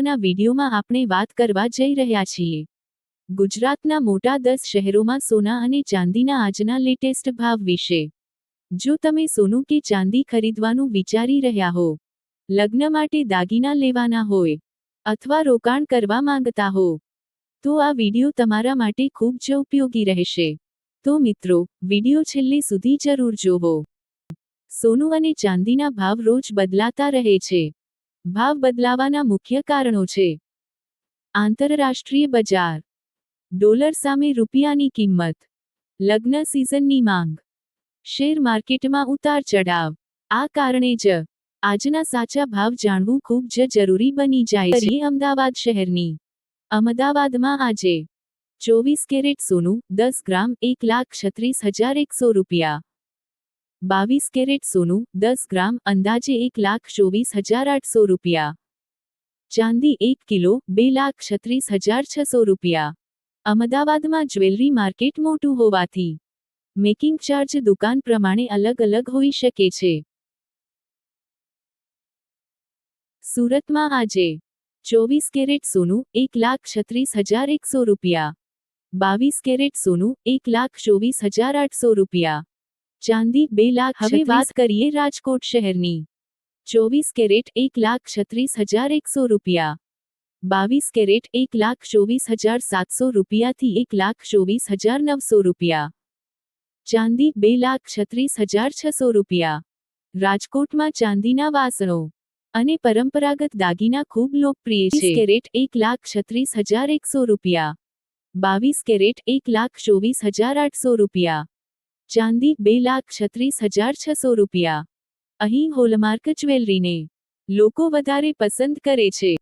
ના વિડીયોમાં આપણે વાત કરવા જઈ રહ્યા છીએ ગુજરાતના મોટા 10 શહેરોમાં સોના અને ચાંદીના આજના લેટેસ્ટ ભાવ વિશે। જો તમે સોનું કે ચાંદી ખરીદવાનું વિચારી રહ્યા હો, લગ્ન માટે દાગીના લેવાના હોય અથવા રોકાણ કરવા માંગતા હો, તો આ વિડીયો તમારા માટે ખૂબ જ ઉપયોગી રહેશે। તો મિત્રો, વિડીયો છેલ્લે સુધી જરૂર જોવો। સોનું અને ચાંદીના ભાવ રોજ બદલાતા રહે છે। ભાવ બદલાવાના મુખ્ય કારણો છે: આંતરરાષ્ટ્રીય બજાર, ડોલર સામે રૂપિયાની કિંમત, લગ્ન સિઝનની માંગ, શેર માર્કેટમાં ઉતાર ચઢાવ। આ કારણે જ આજના સાચા ભાવ જાણવું ખૂબ જ જરૂરી બની જાય છે। અમદાવાદ શહેરની અમદાવાદમાં આજે 24 કેરેટ સોનું 10 ગ્રામ 1,36,100 રૂપિયા, 22 કેરેટ સોનું 10 ગ્રામ અંદાજે 1,24,800 રૂપિયા, ચાંદી 1 કિલો 2,36,600 રૂપિયા। અમદાવાદમાં જ્વેલરી માર્કેટ મોટું હોવાથી મેકિંગ ચાર્જ દુકાન પ્રમાણે અલગ અલગ હોઈ શકે છે। સુરતમાં આજે 24 કેરેટ સોનું 1,36,100 રૂપિયા, 22 કેરેટ સોનું 1,24,800 રૂપિયા, ચાંદી 2 લાખ। હવે વાત કરીએ રાજકોટ શહેરની। 24 કેરેટ 1,36,100 રૂપિયા, 22 કેરેટ 1,24,700 રૂપિયાથી 1,24,900 રૂપિયા, ચાંદી 2,36,600 રૂપિયા। રાજકોટમાં ચાંદીના વાસણો અને પરંપરાગત દાગીના ખૂબ લોકપ્રિય છે। 20 કેરેટ 1,36,100 રૂપિયા, 22 કેરેટ 1,24,800 રૂપિયા, ચાંદી 2,36,600 રૂપિયા। અહીં હોલમાર્ક જ્વેલરીને લોકો વધારે પસંદ કરે છે।